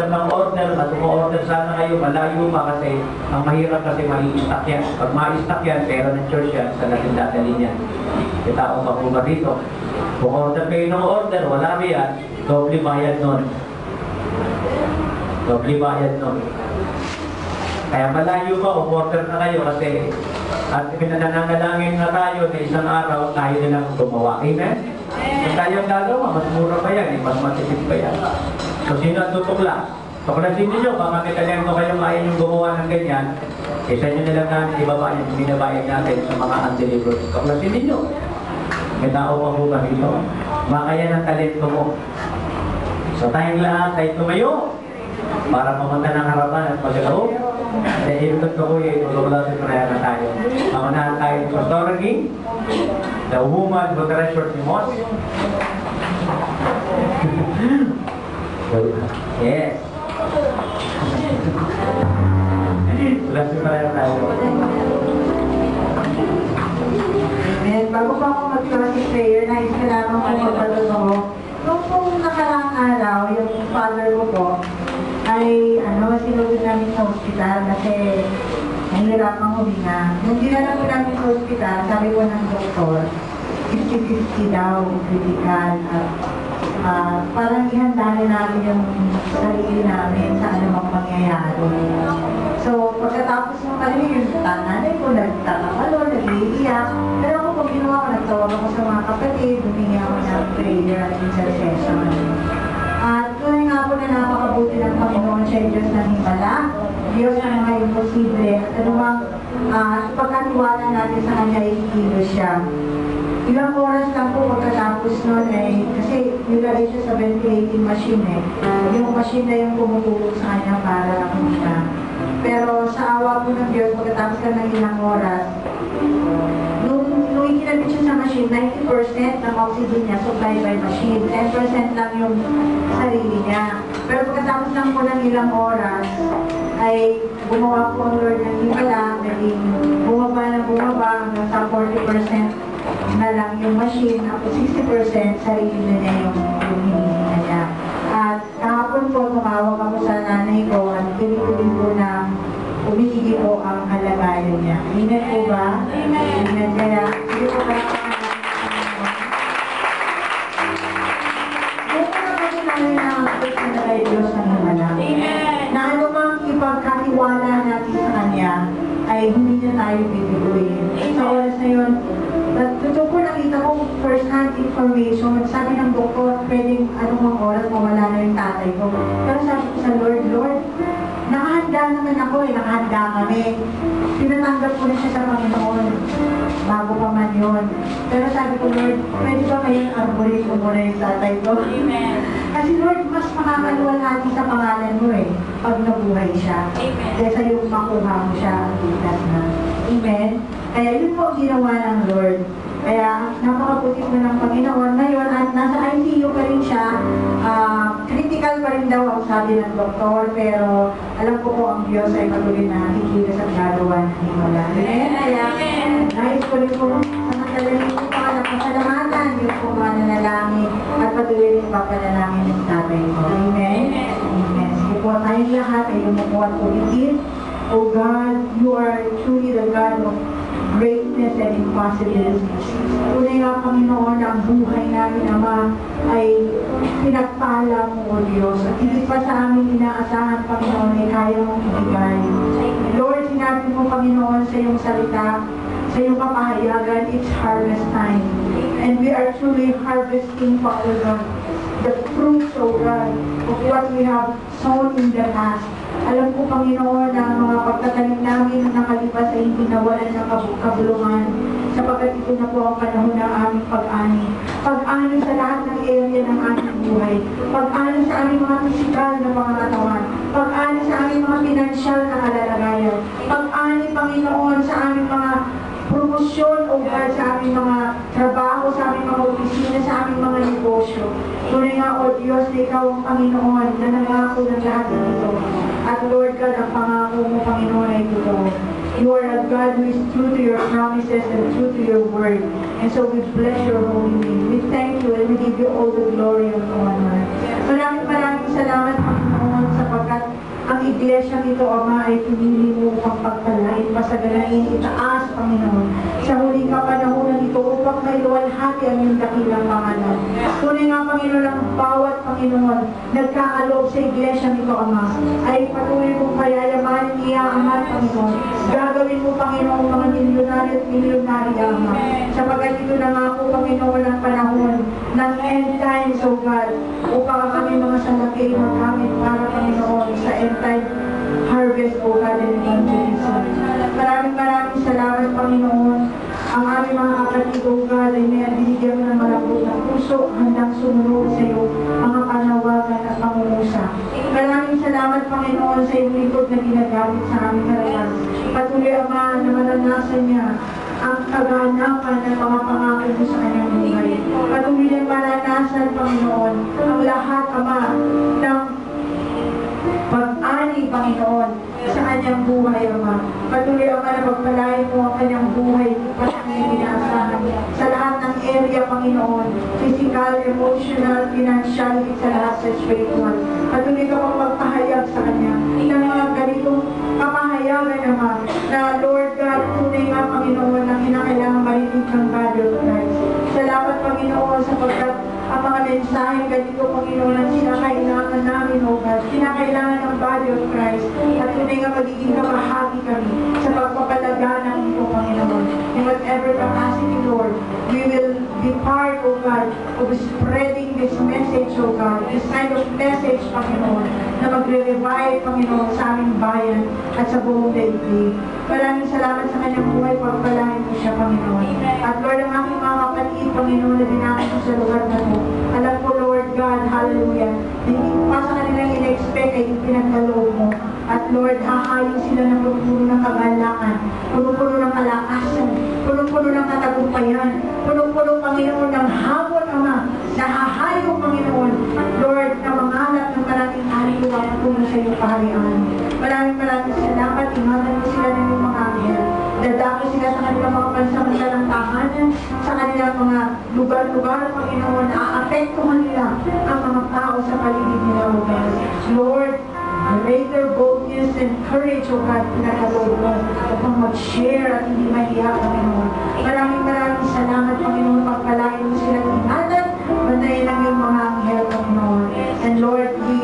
order ng order, at order sana kayo, malayo pa kasi ang mahirap kasi mai-stock yan. Pag ma-stock yan, pera ng church yan, sa natin dadalhin yan. Kita ko pa po ba dito? Kung order kayo ng order, wala ba yan, doble bayad nun. Doble bayad nun. Kaya malayo pa, order na kayo kasi at pinananalangin na tayo na isang araw tayo nilang gumawa. Amen? Kung tayo ang gagawa, mas mura pa yan, mas matipid pa yan. So sino ang tutukla? Tuklasin niyo, baka may talento kayong kaya yung gumawa ng ganyan, isa nyo nilang namin ibabayad, binabayad natin sa mga undelivered. Tuklasin ninyo. May tao pa po ba dito? Makaya ng talento mo. So tayong lahat ay tumayo para pumunta ng harapan at paglaloob. Dahil ito ko yung tulog-lasip na tayo. Mamunahan tayo sa Pastor the woman who treasured the most. Yes. Lasip na tayo. Amen. Bago pa ako mag-closing prayer, nais ko lamang po magpalog ako. Nung pong nakaraang araw, yung father ko po, ay sinugod namin sa hospital kasi nahihirapang huminga. Nung dinala po namin sa hospital, sabi po ng doktor, 50-50 daw, critical. Parang ihanda na namin yung sarili namin sa anumang mangyayari. So, pagkatapos ng kalilig, yung nanay ko, nagtatakalo, nag-iiyak. Pero ako pag ginawa ko, nagtawag ako sa mga kapatid, humingi ako ng prayer at intercession. At tunay nga po na napakabuti ng Panginoon siya, Diyos ng himala, Diyos ng mga imposible, at anumang ipagkatiwala natin sa Kanya, ikikilos siya. Ilang oras lang po pagkatapos nun kasi nilagay siya sa ventilating machine yung machine na yung pumutulog sa Kanya para huminga. Pero sa awa po ng Diyos, pagkatapos ka ng ilang oras, nung ikinabit siya sa machine, 90% ng oxygen niya supply by machine, 10% lang yung sarili niya. Pero pagkatapos lang po ng ilang oras, ay gumawa po ang Lord ng himala, naging bumaba hanggang sa 40% na lang yung machine, ako 60% sarili na niya yung hinihinga niya. At kahapon po, tumawag ako sa nanay ko at pilit-pilit po na umihigi po ang kalagayan niya. Amen po ba? Amen. Kaya, hindi po ba namin nakakapit na kay Diyos ng himala. Na ano mang ipagkatiwala natin sa Kanya, ay hindi na tayo bibiguin. Sa oras na yun, totoo po nakita ko first-hand information. Sabi ng doktor, pwedeng anong oras mawala na yung tatay ko. Pero sabi ko sa Lord, nakahanda naman ako nakahanda kami. Pinatanggap ko na siya sa Panginoon bago pa man yun. Pero sabi ko, Lord, pwede ba ngayong arborin ko muna yung tatay ko? Amen. Kasi Lord, mas makakaluwalhati sa pangalan mo pag nabuhay siya. Amen. Kaysa yung makuha mo siya ang bigas na. Amen. Kaya yun po ang ginawa ng Lord. Kaya napakabuti po ng Panginoon ngayon at nasa ICU pa rin siya. Critical pa rin daw ang sabi ng doktor, pero alam ko po ang Diyos ay patuloy na kikilos at gagawa ng himala. Amen. Kaya nais ko rin po sa madalangin po mga napasalamatan, yung po mga nanalangin at patuloy rin papanalangin ng tatay ko. Amen. Amen. Sige po tayong lahat ay lumupo at ulitin. Oh God, you are truly the God of greatness and impossibilities. Tunay nga, Panginoon, ang buhay namin, Ama, ay pinagpala mo, O Diyos. At hindi pa sa aming inaasahan, Panginoon, ay kaya mong ibigay. Lord, sinabi mo, Panginoon, sa iyong salita, sa iyong kapahayagan, it's harvest time. And we are truly harvesting, Father God, the fruits, O God, of what we have sown in the past. Alam ko, Panginoon, na mga pagtatanim namin na nakalipas ay hindi nawalan ng kabulungan sapagkat ito na po ang panahon ng aming pag-ani. Pag-ani sa lahat ng area ng aming buhay. Pag-ani sa aming mga pisikal na mga katawan. Pag-ani sa aming mga pinansyal na kalalagayan. Pag-ani, Panginoon, sa aming mga promosyon o sa aming mga trabaho, sa aming mga opisina, sa aming mga negosyo. Tunay nga, O Diyos, na Ikaw ang Panginoon na nangako ng lahat ng ito. At Lord God, ang pangako mo, Panginoon, ay totoo. You are a God who is true to your promises and true to your word. And so we bless your holy name. We thank you and we give you all the glory and honor. Maraming salamat, Panginoon, sa iglesia nito, Ama, ay pinili mo upang pagpalain, pasagalain, itaas, Panginoon. Sa huling kapanahonan ito upang may luwalhati ang iyong dakilang pangalan. Tunay nga, Panginoon, ang bawat Panginoon nagkakalob sa iglesia nito, Ama, ay patuloy mong payayamanin niya, Ama, Panginoon. Gagawin mo, Panginoon, mga milyonaryo at milyonarya, Ama. Sapagkat ito na nga po, Panginoon, ang panahon ng end times, O God, upang ang aming mga salaki magamit para, Panginoon, sa end time harvest, O God, and evangelism. Maraming salamat, Panginoon. Ang aming mga kapatid, O God, ay binigyan mo ng malambot na puso, handang sumunod sa iyo, mga panawagan at pangungusap. Maraming salamat, Panginoon, sa iyong likod na ginagamit sa aming harapan. Patuloy, Ama, na maranasan niya ang kaganapan ng mga pangako mo sa kanyang buhay. Patuloy niyang maranasan, Panginoon, ang lahat, Ama, ng pag-ani, Panginoon, sa kanyang buhay, Ama. Patuloy, Ama, na pagpalain mo ang kanyang buhay, pa sa kanyang inaasahan. Sa lahat ng area, Panginoon, physical, emotional, financial, sa lahat sa spiritual. Patuloy ka pang magpahayag sa kanya ng mga ganitong kapahayagan, Ama, na Lord God, tunay nga, Panginoon, na kinakailangan marinig ng body of Christ. Salamat, Panginoon, sapagkat ang mga mensahe ganito, Panginoon, ang kinakailangan namin, O God, kinakailangan ng body of Christ, at tunay nga magiging kabahagi kami sa pagpapalaganang ito, Panginoon. In whatever capacity, Lord, we will be part, O God, of spreading this message, O God, this kind of message, Panginoon, na magre-revive, Panginoon, sa aming bayan at sa buong daigdig. Maraming salamat sa kanyang buhay, pagpalain mo siya, Panginoon. At Lord, ang aking mga kapatid, Panginoon, na dinakit mo sa lugar na ito, alam ko, Lord God, hallelujah, hindi pa sa kanilang in-expect ay pinagkaloob mo. At Lord, hahayin sila ng puno-puno ng kagalakan, puno-puno ng kalakasan, puno-puno ng katagumpayan, puno-puno, Panginoon, ng hamon, Ama, na hahayo, Panginoon, Lord, na mangalap ng maraming haliwa patungo sa iyong kaharian. Maraming salamat, ingatan mo sila ng iyong mga anghel. Dadako sila sa kanilang mga pansamantalang tahanan, sa kanilang mga lugar-lugar, Panginoon, na aapektuhan nila ang mga tao sa paligid nila, O God. Lord, greater boldness and courage, O God, pinagkaloob mo upang mag-share at hindi mahiya, Panginoon. Maraming salamat, Panginoon, pagpalain mo silang ingatan, bantayan ang iyong mga anghel, Panginoon. And Lord, we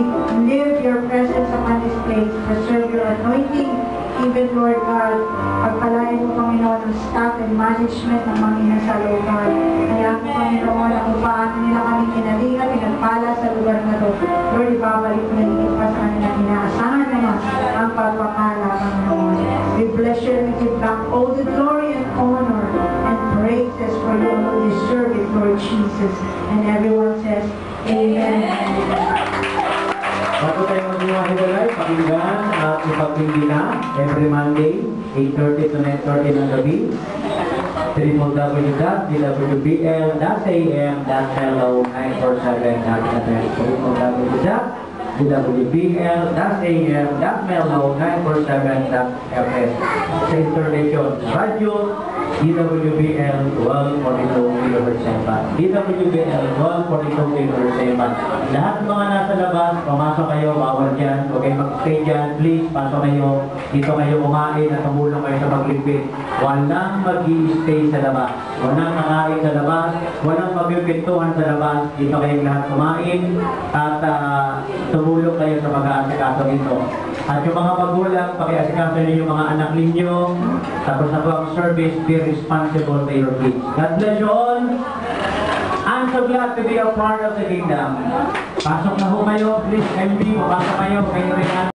live your presence upon this place, preserve your anointing, even, Lord God, pagpalain mo, Panginoon, ang staff and management ng mga inasalokan. Kaya, Panginoon, kung paano nila kami kinalingan, pinagpala sa lugar na ito, Lord, ibabalik mo na dito pa sa kanila. Inaasahan naman ang pagpapala, Panginoon. We bless you and we give back all the glory and honor and praises for you alone deserve it, Lord Jesus. And everyone says, Amen. Bago tayo maghiwa-hiwalay, pakinggan at ipagpindi na every Monday, 8:30 to 9:30 ng gabi. www.dwbl.am.hello947.net www.dwbl.am.hello947.fs Sa internet Radio DWBL 1242 kHz Seman. DWBL 1242 kHz Seman. Lahat ng mga nasa labas, pumasok kayo, bawal dyan. Huwag kayo mag-stay dyan. Please, pasok kayo. Dito kayo kumain at tumulong kayo sa paglipid. Walang mag-i-stay sa labas. Walang nakain sa labas. Walang magpipintuhan sa labas. Dito kayong lahat kumain at tumulong kayo sa pag-aasikaso dito. At yung mga magulang, pakiasikaso niyo yung mga anak ninyo. Tapos na po ang service, be responsible to your kids. God bless you all. I'm so glad to be a part of the kingdom. Pasok na ho kayo. Please, MB, pasok kayo. Kayo rin